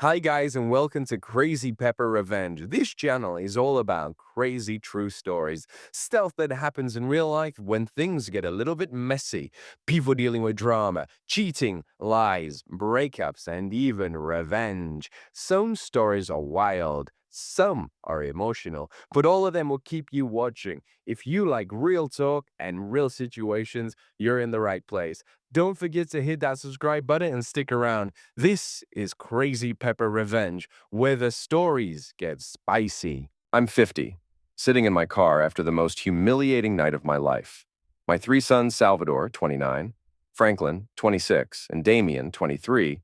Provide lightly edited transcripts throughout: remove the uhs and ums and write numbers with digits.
Hi guys and welcome to Crazy Pepper Revenge. This channel is all about crazy true stories, stuff that happens in real life when things get a little bit messy, people dealing with drama, cheating, lies, breakups, and even revenge. Some stories are wild, some are emotional, but all of them will keep you watching. If you like real talk and real situations, you're in the right place. Don't forget to hit that subscribe button and stick around. This is Crazy Pepper Revenge, where the stories get spicy. I'm 50, sitting in my car after the most humiliating night of my life. My three sons, Salvador, 29, Franklin, 26, and Damien, 23,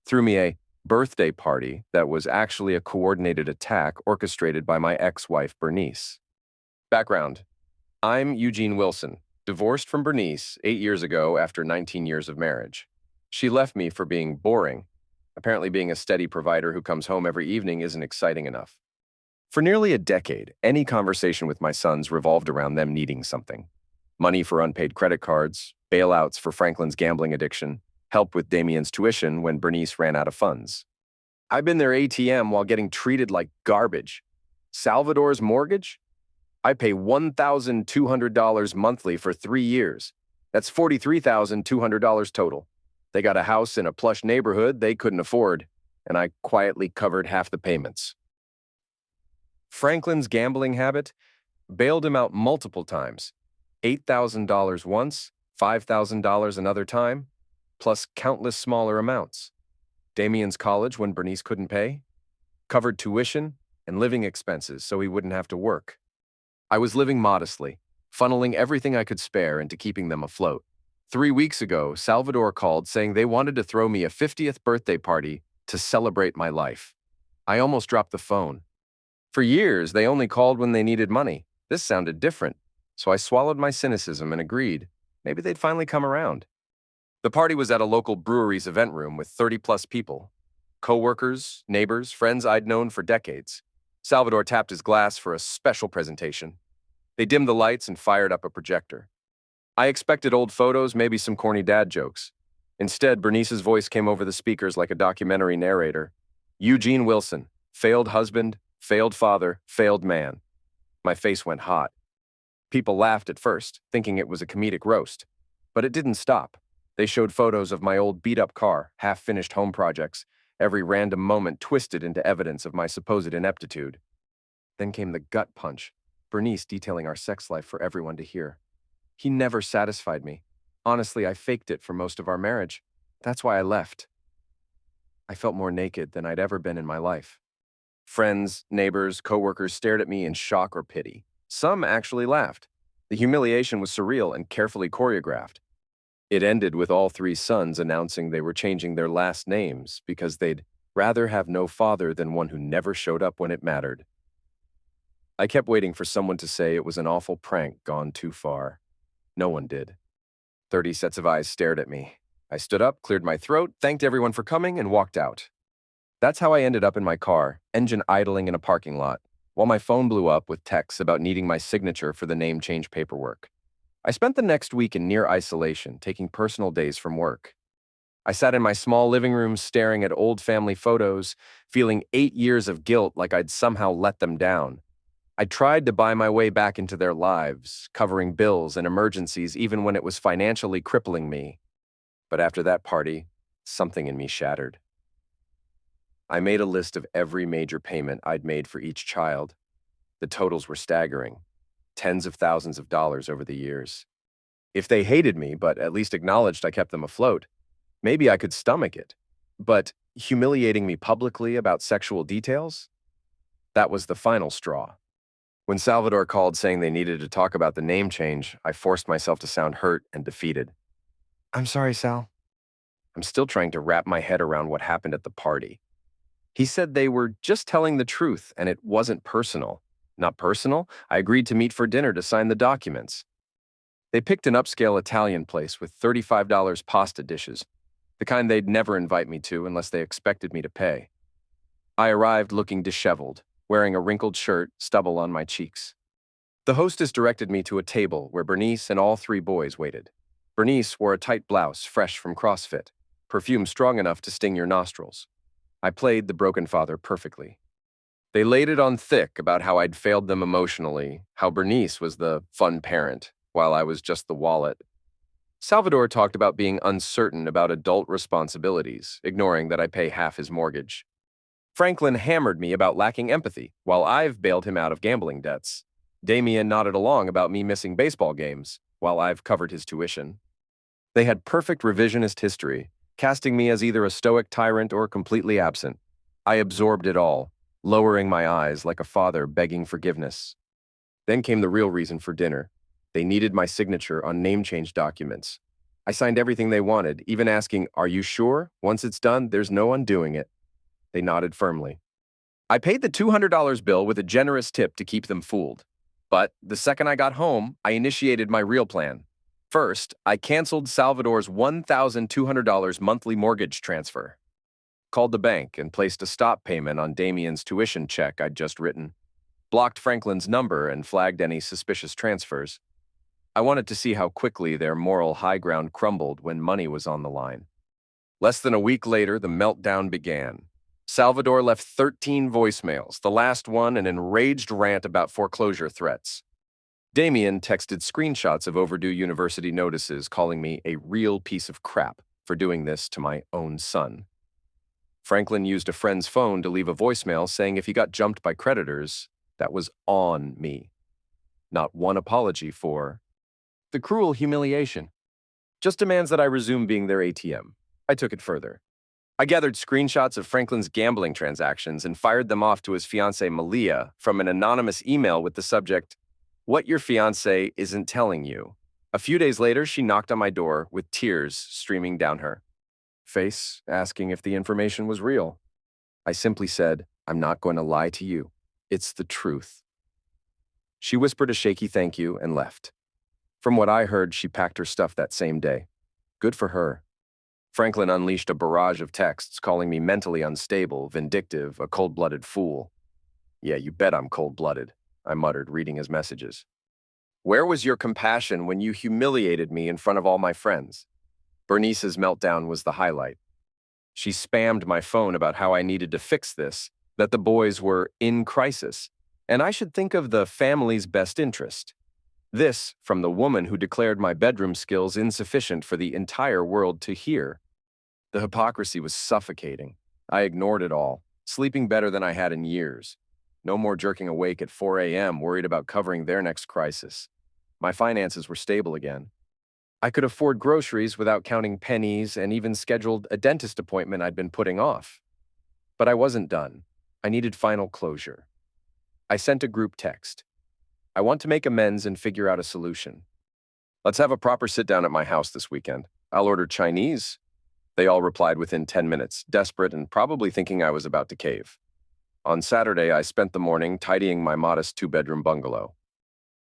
threw me a birthday party that was actually a coordinated attack orchestrated by my ex-wife, Bernice. Background: I'm Eugene Wilson, divorced from Bernice 8 years ago after 19 years of marriage. She left me for being boring. Apparently, being a steady provider who comes home every evening isn't exciting enough. For nearly a decade, any conversation with my sons revolved around them needing something: money for unpaid credit cards, bailouts for Franklin's gambling addiction, help with Damien's tuition when Bernice ran out of funds. I've been their ATM while getting treated like garbage. Salvador's mortgage? I pay $1,200 monthly for 3 years. That's $43,200 total. They got a house in a plush neighborhood they couldn't afford, and I quietly covered half the payments. Franklin's gambling habit bailed him out multiple times. $8,000 once, $5,000 another time, plus countless smaller amounts. Damien's college when Bernice couldn't pay, covered tuition and living expenses so he wouldn't have to work. I was living modestly, funneling everything I could spare into keeping them afloat. 3 weeks ago, Salvador called saying they wanted to throw me a 50th birthday party to celebrate my life. I almost dropped the phone. For years, they only called when they needed money. This sounded different, so I swallowed my cynicism and agreed. Maybe they'd finally come around. The party was at a local brewery's event room with 30-plus people. Co-workers, neighbors, friends I'd known for decades. Salvador tapped his glass for a special presentation. They dimmed the lights and fired up a projector. I expected old photos, maybe some corny dad jokes. Instead, Bernice's voice came over the speakers like a documentary narrator. Eugene Wilson, failed husband, failed father, failed man. My face went hot. People laughed at first, thinking it was a comedic roast. But it didn't stop. They showed photos of my old beat-up car, half-finished home projects, every random moment twisted into evidence of my supposed ineptitude. Then came the gut punch, Bernice detailing our sex life for everyone to hear. He never satisfied me. Honestly, I faked it for most of our marriage. That's why I left. I felt more naked than I'd ever been in my life. Friends, neighbors, coworkers stared at me in shock or pity. Some actually laughed. The humiliation was surreal and carefully choreographed. It ended with all three sons announcing they were changing their last names because they'd rather have no father than one who never showed up when it mattered. I kept waiting for someone to say it was an awful prank gone too far. No one did. 30 sets of eyes stared at me. I stood up, cleared my throat, thanked everyone for coming, and walked out. That's how I ended up in my car, engine idling in a parking lot, while my phone blew up with texts about needing my signature for the name change paperwork. I spent the next week in near isolation, taking personal days from work. I sat in my small living room staring at old family photos, feeling 8 years of guilt like I'd somehow let them down. I tried to buy my way back into their lives, covering bills and emergencies even when it was financially crippling me. But after that party, something in me shattered. I made a list of every major payment I'd made for each child. The totals were staggering, tens of thousands of dollars over the years. If they hated me, but at least acknowledged I kept them afloat, maybe I could stomach it. But humiliating me publicly about sexual details? That was the final straw. When Salvador called saying they needed to talk about the name change, I forced myself to sound hurt and defeated. "I'm sorry, Sal." I'm still trying to wrap my head around what happened at the party. He said they were just telling the truth and it wasn't personal. Not personal? I agreed to meet for dinner to sign the documents. They picked an upscale Italian place with $35 pasta dishes, the kind they'd never invite me to unless they expected me to pay. I arrived looking disheveled, wearing a wrinkled shirt, stubble on my cheeks. The hostess directed me to a table where Bernice and all three boys waited. Bernice wore a tight blouse fresh from CrossFit, perfume strong enough to sting your nostrils. I played the broken father perfectly. They laid it on thick about how I'd failed them emotionally, how Bernice was the fun parent, while I was just the wallet. Salvador talked about being uncertain about adult responsibilities, ignoring that I pay half his mortgage. Franklin hammered me about lacking empathy, while I've bailed him out of gambling debts. Damien nodded along about me missing baseball games, while I've covered his tuition. They had perfect revisionist history, casting me as either a stoic tyrant or completely absent. I absorbed it all, lowering my eyes like a father begging forgiveness. Then came the real reason for dinner. They needed my signature on name change documents. I signed everything they wanted, even asking, "Are you sure? Once it's done, there's no undoing it." They nodded firmly. I paid the $200 bill with a generous tip to keep them fooled. But the second I got home, I initiated my real plan. First, I canceled Salvador's $1,200 monthly mortgage transfer, called the bank and placed a stop payment on Damien's tuition check I'd just written, blocked Franklin's number and flagged any suspicious transfers. I wanted to see how quickly their moral high ground crumbled when money was on the line. Less than a week later, the meltdown began. Salvador left 13 voicemails, the last one an enraged rant about foreclosure threats. Damien texted screenshots of overdue university notices calling me a real piece of crap for doing this to my own son. Franklin used a friend's phone to leave a voicemail saying if he got jumped by creditors, that was on me. Not one apology for the cruel humiliation. Just demands that I resume being their ATM. I took it further. I gathered screenshots of Franklin's gambling transactions and fired them off to his fiancée Malia from an anonymous email with the subject, "What your fiancé isn't telling you." A few days later, she knocked on my door with tears streaming down her face, asking if the information was real. I simply said, "I'm not going to lie to you. It's the truth." She whispered a shaky thank you and left. From what I heard, she packed her stuff that same day. Good for her. Franklin unleashed a barrage of texts calling me mentally unstable, vindictive, a cold-blooded fool. "Yeah, you bet I'm cold-blooded," I muttered, reading his messages. "Where was your compassion when you humiliated me in front of all my friends?" Bernice's meltdown was the highlight. She spammed my phone about how I needed to fix this, that the boys were in crisis, and I should think of the family's best interest. This from the woman who declared my bedroom skills insufficient for the entire world to hear. The hypocrisy was suffocating. I ignored it all, sleeping better than I had in years. No more jerking awake at 4 a.m. worried about covering their next crisis. My finances were stable again. I could afford groceries without counting pennies and even scheduled a dentist appointment I'd been putting off. But I wasn't done. I needed final closure. I sent a group text. I want to make amends and figure out a solution. Let's have a proper sit-down at my house this weekend. I'll order Chinese. They all replied within 10 minutes, desperate and probably thinking I was about to cave. On Saturday, I spent the morning tidying my modest two-bedroom bungalow.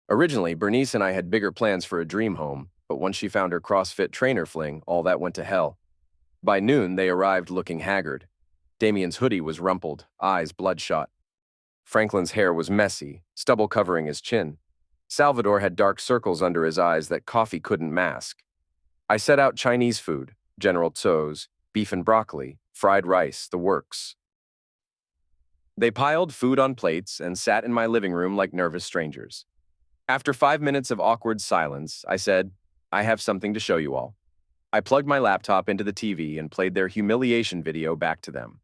Originally, Bernice and I had bigger plans for a dream home, but once she found her CrossFit trainer fling, all that went to hell. By noon, they arrived looking haggard. Damien's hoodie was rumpled, eyes bloodshot. Franklin's hair was messy, stubble covering his chin. Salvador had dark circles under his eyes that coffee couldn't mask. I set out Chinese food, General Tso's, beef and broccoli, fried rice, the works. They piled food on plates and sat in my living room like nervous strangers. After 5 minutes of awkward silence, I said, "I have something to show you all." I plugged my laptop into the TV and played their humiliation video back to them.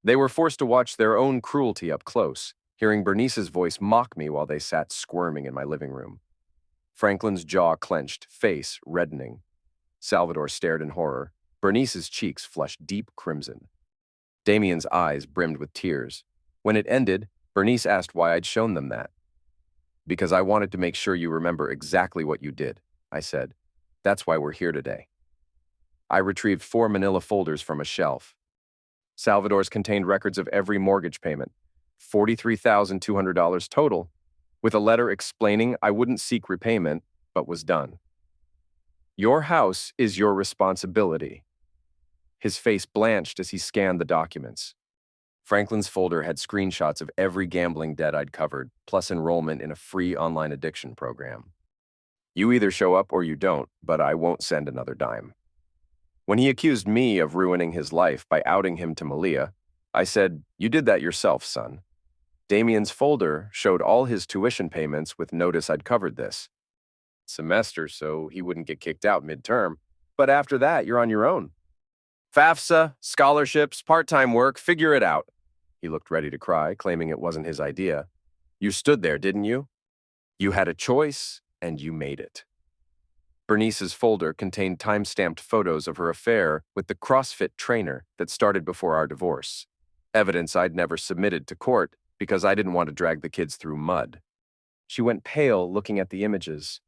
They were forced to watch their own cruelty up close, hearing Bernice's voice mock me while they sat squirming in my living room. Franklin's jaw clenched, face reddening. Salvador stared in horror. Bernice's cheeks flushed deep crimson. Damien's eyes brimmed with tears. When it ended, Bernice asked why I'd shown them that. "Because I wanted to make sure you remember exactly what you did," I said. "That's why we're here today." I retrieved 4 manila folders from a shelf. Salvador's contained records of every mortgage payment, $43,200 total, with a letter explaining I wouldn't seek repayment, but was done. "Your house is your responsibility." His face blanched as he scanned the documents. Franklin's folder had screenshots of every gambling debt I'd covered, plus enrollment in a free online addiction program. "You either show up or you don't, but I won't send another dime." When he accused me of ruining his life by outing him to Malia, I said, "You did that yourself, son." Damien's folder showed all his tuition payments with notice I'd covered this semester so he wouldn't get kicked out midterm. But after that, you're on your own. FAFSA, scholarships, part-time work, figure it out. He looked ready to cry, claiming it wasn't his idea. You stood there, didn't you? You had a choice, and you made it. Bernice's folder contained time-stamped photos of her affair with the CrossFit trainer that started before our divorce. Evidence I'd never submitted to court because I didn't want to drag the kids through mud. She went pale looking at the images.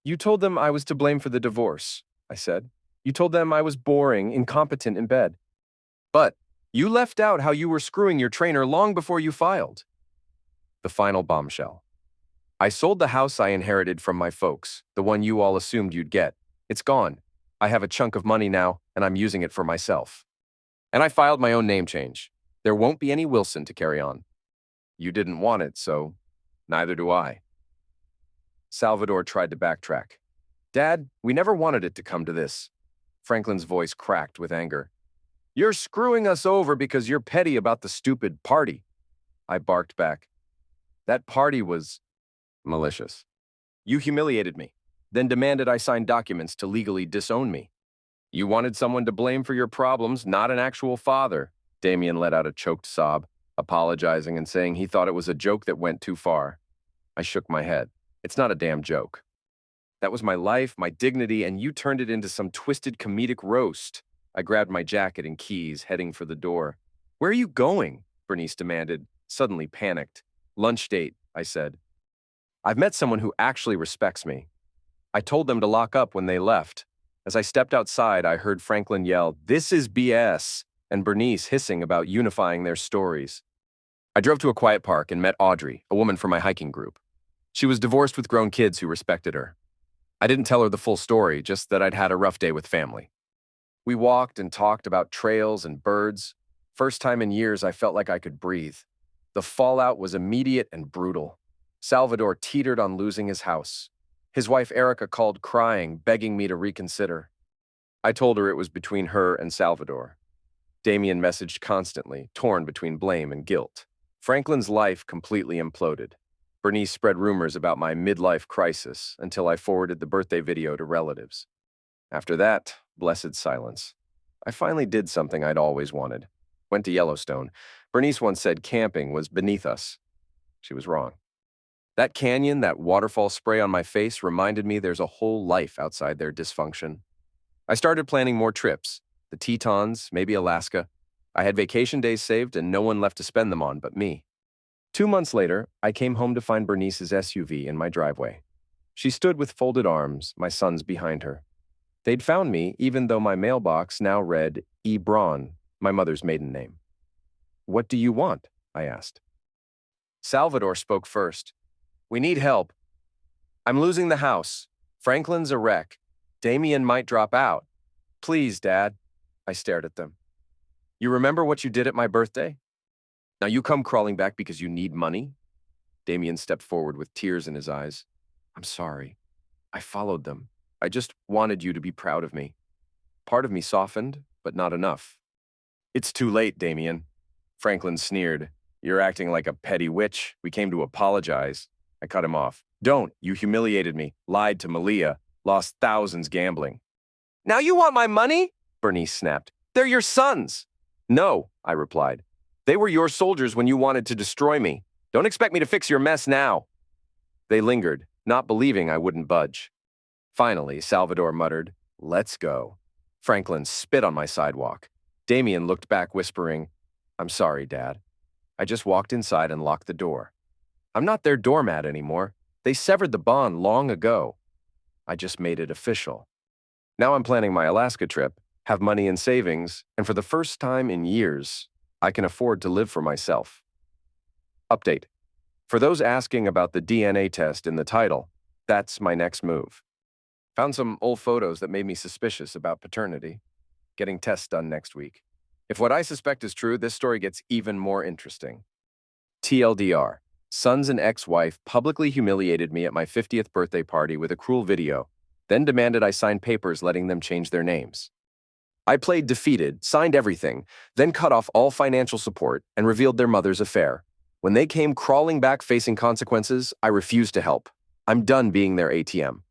You told them I was to blame for the divorce, I said. You told them I was boring, incompetent in bed. But you left out how you were screwing your trainer long before you filed. The final bombshell. I sold the house I inherited from my folks, the one you all assumed you'd get. It's gone. I have a chunk of money now, and I'm using it for myself. And I filed my own name change. There won't be any Wilson to carry on. You didn't want it, so neither do I. Salvador tried to backtrack. Dad, we never wanted it to come to this. Franklin's voice cracked with anger. You're screwing us over because you're petty about the stupid party. I barked back. That party was malicious. You humiliated me, then demanded I sign documents to legally disown me. You wanted someone to blame for your problems, not an actual father. Damien let out a choked sob, apologizing and saying he thought it was a joke that went too far. I shook my head. It's not a damn joke. That was my life, my dignity, and you turned it into some twisted comedic roast. I grabbed my jacket and keys, heading for the door. Where are you going? Bernice demanded, suddenly panicked. Lunch date, I said. I've met someone who actually respects me. I told them to lock up when they left. As I stepped outside, I heard Franklin yell, "This is BS," and Bernice hissing about unifying their stories. I drove to a quiet park and met Audrey, a woman from my hiking group. She was divorced with grown kids who respected her. I didn't tell her the full story, just that I'd had a rough day with family. We walked and talked about trails and birds. First time in years I felt like I could breathe. The fallout was immediate and brutal. Salvador teetered on losing his house. His wife Erica called crying, begging me to reconsider. I told her it was between her and Salvador. Damien messaged constantly, torn between blame and guilt. Franklin's life completely imploded. Bernice spread rumors about my midlife crisis until I forwarded the birthday video to relatives. After that, blessed silence. I finally did something I'd always wanted. Went to Yellowstone. Bernice once said camping was beneath us. She was wrong. That canyon, that waterfall spray on my face reminded me there's a whole life outside their dysfunction. I started planning more trips. The Tetons, maybe Alaska. I had vacation days saved and no one left to spend them on but me. 2 months later, I came home to find Bernice's SUV in my driveway. She stood with folded arms, my sons behind her. They'd found me even though my mailbox now read E. Braun, my mother's maiden name. What do you want? I asked. Salvador spoke first. We need help. I'm losing the house. Franklin's a wreck. Damien might drop out. Please, Dad. I stared at them. You remember what you did at my birthday? Now you come crawling back because you need money? Damien stepped forward with tears in his eyes. I'm sorry. I followed them. I just wanted you to be proud of me. Part of me softened, but not enough. It's too late, Damien. Franklin sneered. You're acting like a petty witch. We came to apologize. I cut him off. Don't. You humiliated me, lied to Malia, lost thousands gambling. Now you want my money? Bernice snapped. They're your sons. No, I replied. They were your soldiers when you wanted to destroy me. Don't expect me to fix your mess now. They lingered, not believing I wouldn't budge. Finally, Salvador muttered, Let's go. Franklin spit on my sidewalk. Damien looked back, whispering, I'm sorry, Dad. I just walked inside and locked the door. I'm not their doormat anymore. They severed the bond long ago. I just made it official. Now I'm planning my Alaska trip, have money in savings, and for the first time in years, I can afford to live for myself. Update. For those asking about the DNA test in the title, that's my next move. Found some old photos that made me suspicious about paternity. Getting tests done next week. If what I suspect is true, this story gets even more interesting. TLDR. Sons and ex-wife publicly humiliated me at my 50th birthday party with a cruel video, then demanded I sign papers letting them change their names. I played defeated, signed everything, then cut off all financial support and revealed their mother's affair. When they came crawling back facing consequences, I refused to help. I'm done being their ATM.